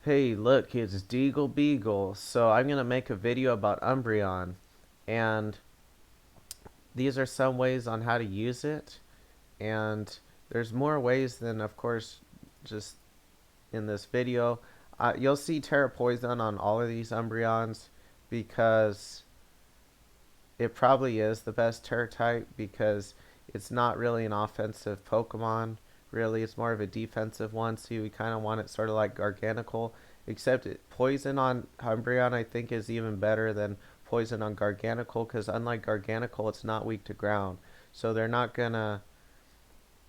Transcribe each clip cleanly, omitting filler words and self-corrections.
Hey, look, it's DeagleBeagle. So I'm going to make a video about Umbreon. And these are some ways on how to use it. And there's more ways than, of course, just in this video. You'll see Terra Poison on all of these Umbreons because it probably is the best Terra type because it's not really an offensive Pokemon. Really, it's more of a defensive one, so you kind of want it sort of like Garganacl. Except Poison on Umbreon, I think, is even better than Poison on Garganacl because unlike Garganacl, it's not weak to ground. So they're not gonna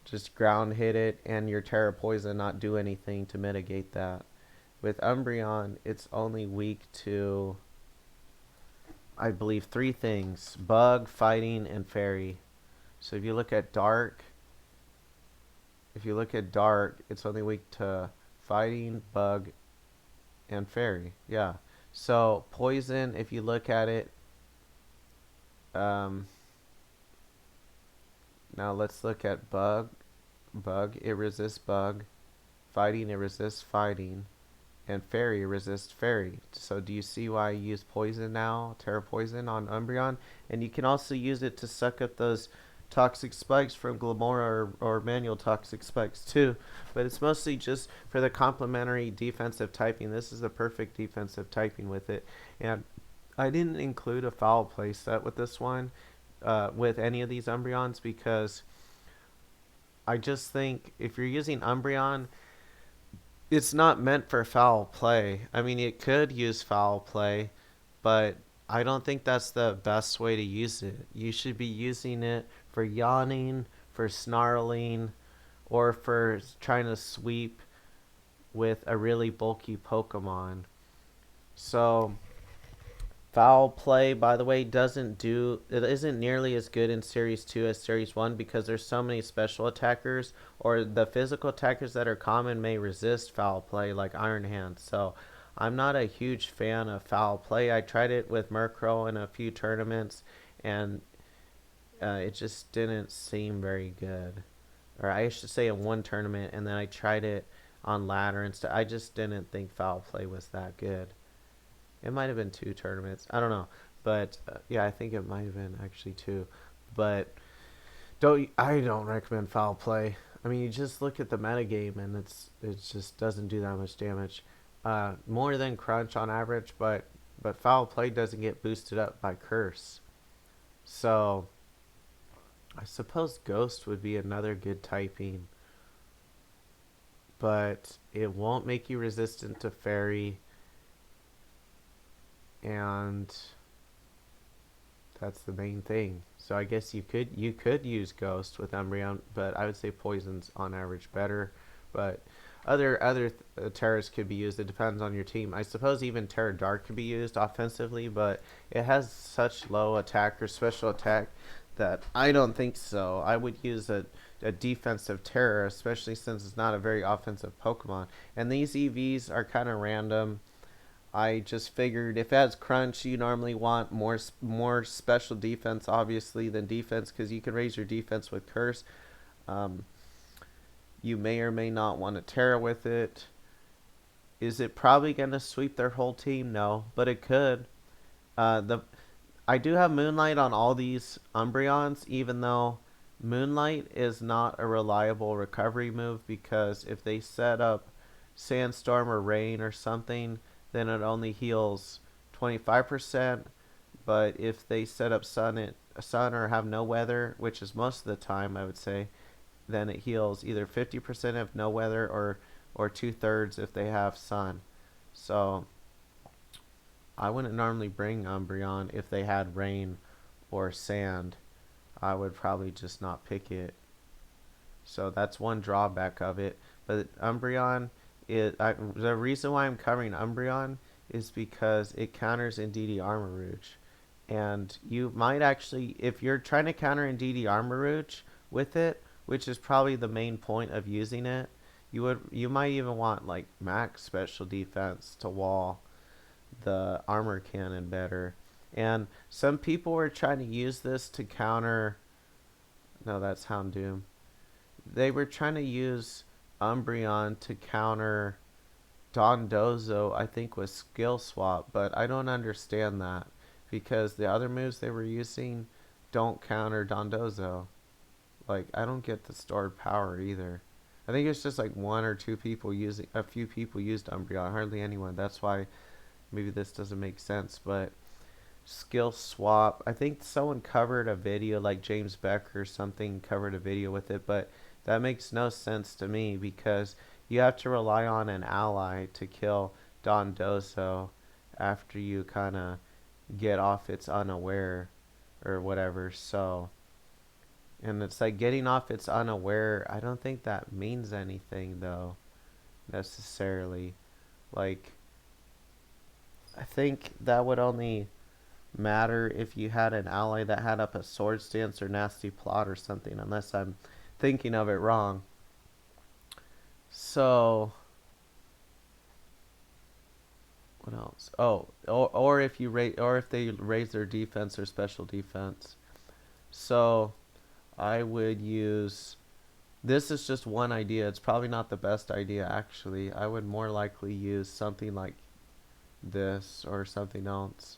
just ground hit it and your Terra Poison not do anything to mitigate that. With Umbreon, it's only weak to, I believe, three things: Bug, Fighting, and Fairy. So if you look at Dark, it's only weak to Fighting, Bug, and Fairy. Yeah. So Poison, if you look at it, um, now let's look at Bug. Bug, it resists Bug. Fighting, it resists Fighting. And Fairy resists Fairy. So do you see why I use Poison now? Terra Poison on Umbreon? And you can also use it to suck up those toxic spikes from Glamora or manual toxic spikes too. But it's mostly just for the complementary defensive typing. This is the perfect defensive typing with it. And I didn't include a foul play set with this one, with any of these Umbreons, because I just think if you're using Umbreon, it's not meant for foul play. I mean, it could use foul play, but I don't think that's the best way to use it. You should be using it for yawning, for snarling, or for trying to sweep with a really bulky Pokemon. So foul play, by the way, it isn't nearly as good in Series 2 as Series 1 because there's so many special attackers, or the physical attackers that are common may resist foul play, like Iron Hand. So I'm not a huge fan of foul play. I tried it with Murkrow in a few tournaments, and it just didn't seem very good. Or I should say in one tournament, and then I tried it on ladder and stuff. I just didn't think foul play was that good. It might have been two tournaments. I don't know, but yeah, I think it might have been actually two. But I don't recommend foul play. I mean, you just look at the metagame, and it just doesn't do that much damage. More than Crunch on average, but foul play doesn't get boosted up by Curse. So I suppose Ghost would be another good typing, but it won't make you resistant to Fairy, and that's the main thing. So I guess you could use Ghost with Umbreon, but I would say Poison's on average better. But other Terras could be used. It depends on your team. I suppose even Terra Dark could be used offensively, but it has such low attack or special attack that I don't think so. I would use a defensive Terra, especially since it's not a very offensive Pokemon. And these EVs are kind of random. I just figured if it has Crunch, you normally want more special defense, obviously, than defense, because you can raise your defense with Curse. Um, you may or may not want to Terra with it. Is it probably going to sweep their whole team? No, but it could. The I do have Moonlight on all these Umbreons, even though Moonlight is not a reliable recovery move, because if they set up Sandstorm or Rain or something, then it only heals 25%. But if they set up sun or have no weather, which is most of the time, I would say, then it heals either 50% if no weather, or 2/3 if they have sun. So I wouldn't normally bring Umbreon if they had rain or sand. I would probably just not pick it. So that's one drawback of it. But Umbreon, the reason why I'm covering Umbreon is because it counters Indeedee Armarouge. And you might actually, if you're trying to counter Indeedee Armarouge with it, which is probably the main point of using it, you might even want like max special defense to wall the armor cannon better. And some people were trying to use this to counter. No, that's Houndoom. They were trying to use Umbreon to counter Dondozo, I think, was skill swap, but I don't understand that because the other moves they were using don't counter Dondozo. Like, I don't get the stored power either. I think it's just like one or two people using, a few people used Umbreon, hardly anyone. That's why maybe this doesn't make sense, but skill swap. I think someone covered a video, like James Becker or something covered a video with it, but that makes no sense to me because you have to rely on an ally to kill Dondozo after you kind of get off its unaware or whatever. So, and it's like getting off its unaware. I don't think that means anything though, necessarily. Like, I think that would only matter if you had an ally that had up a sword stance or nasty plot or something, unless I'm thinking of it wrong. So, what else? Oh, or if you or if they raise their defense or special defense. So, I would use. This is just one idea. It's probably not the best idea, actually. I would more likely use something like this or something else.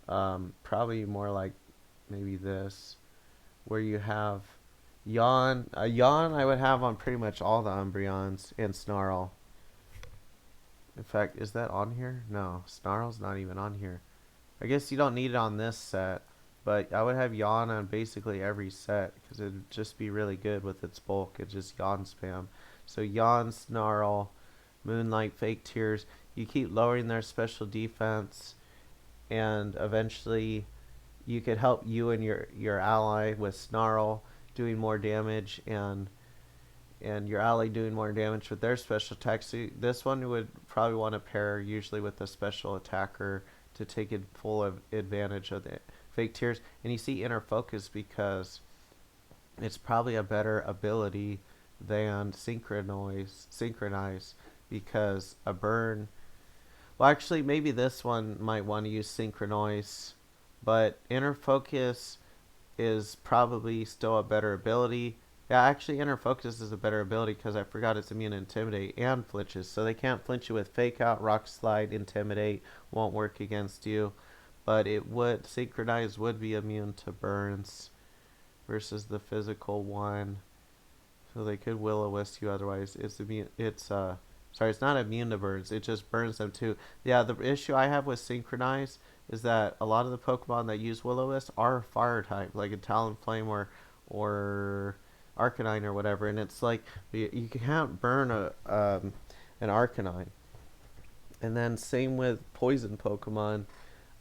Probably more like maybe this, where you have Yawn. Yawn I would have on pretty much all the Umbreons and Snarl. In fact, is that on here? No, Snarl's not even on here. I guess you don't need it on this set, but I would have Yawn on basically every set because it'd just be really good with its bulk. It's just Yawn spam. So Yawn, Snarl, Moonlight, Fake Tears. You keep lowering their special defense, and eventually you could help you and your ally with Snarl doing more damage, and your ally doing more damage with their special attack. So this one would probably want to pair usually with a special attacker to take full advantage of the Fake Tears. And you see Inner Focus because it's probably a better ability than Synchronize because a burn. Well, actually, maybe this one might want to use Synchronize, but Inner Focus is probably still a better ability. Yeah, actually, Inner Focus is a better ability because I forgot it's immune to Intimidate and flinches. So they can't flinch you with Fake Out, Rock Slide, Intimidate won't work against you. But it would, Synchronize would be immune to burns versus the physical one. So they could Will-O-Wisp you otherwise. It's immune, sorry, it's not immune to burns. It just burns them too. Yeah, the issue I have with Synchronize is that a lot of the Pokemon that use Will-O-Wisp are fire type, like a Talonflame or Arcanine or whatever, and it's like you can't burn an Arcanine. And then same with poison Pokemon.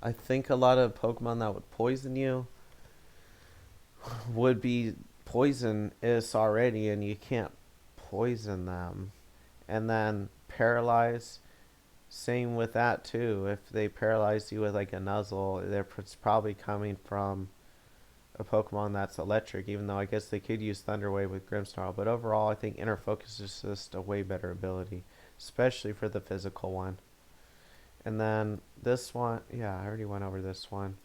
I think a lot of Pokemon that would poison you would be poisonous already, and you can't poison them. And then paralyze, same with that too. If they paralyze you with like a Nuzzle, it's probably coming from a Pokemon that's electric, even though I guess they could use Thunder Wave with Grimmsnarl. But overall, I think Inner Focus is just a way better ability, especially for the physical one. And then this one, yeah, I already went over this one.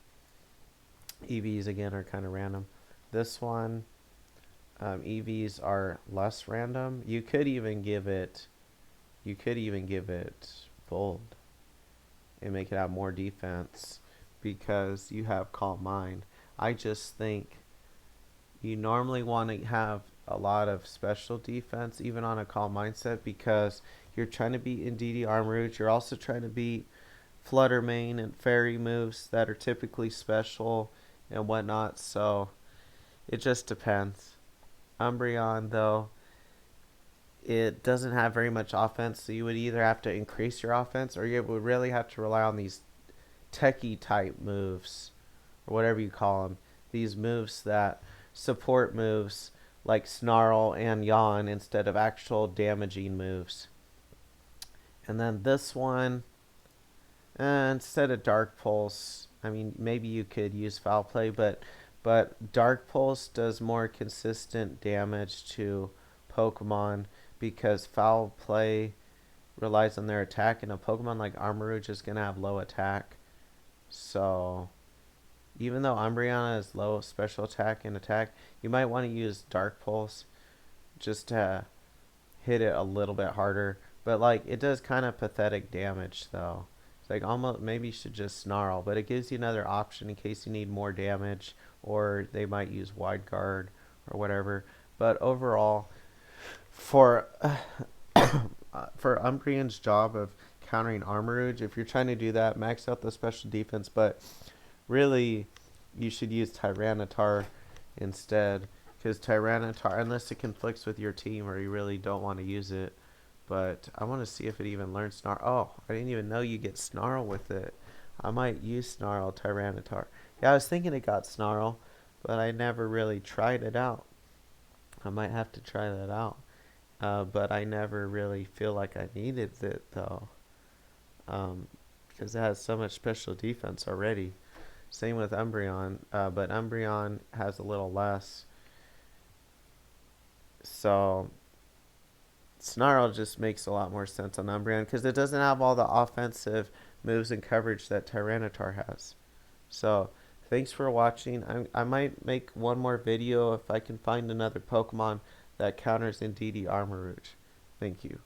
EVs again are kind of random. This one, EVs are less random. You could even give it bold and make it have more defense because you have Calm Mind. I just think you normally want to have a lot of special defense even on a Calm Mindset because you're trying to beat Indeedee Armarouge. You're also trying to beat Flutter Mane and Fairy moves that are typically special and whatnot. So it just depends. Umbreon, though, it doesn't have very much offense, so you would either have to increase your offense or you would really have to rely on these techie type moves or whatever you call them. These moves that support moves like Snarl and Yawn instead of actual damaging moves. And then this one, instead of Dark Pulse, I mean, maybe you could use Foul Play, but Dark Pulse does more consistent damage to Pokemon because Foul Play relies on their attack, and a Pokemon like Armarouge is going to have low attack. So even though Umbreon has low special attack and attack, you might want to use Dark Pulse just to hit it a little bit harder. But like it does kind of pathetic damage though. It's like almost maybe you should just snarl, but it gives you another option in case you need more damage or they might use wide guard or whatever. But overall, for for Umbreon's job of countering Armarouge, if you're trying to do that, max out the special defense. But really, you should use Tyranitar instead, because Tyranitar, unless it conflicts with your team or you really don't want to use it. But I want to see if it even learns Snarl. Oh, I didn't even know you get Snarl with it. I might use Snarl Tyranitar. Yeah, I was thinking it got Snarl, but I never really tried it out. I might have to try that out. But I never really feel like I needed it though, because it has so much special defense already. Same with Umbreon, but Umbreon has a little less. So Snarl just makes a lot more sense on Umbreon because it doesn't have all the offensive moves and coverage that Tyranitar has. So thanks for watching. I might make one more video if I can find another Pokemon that counters Indeedee Armarouge. Thank you.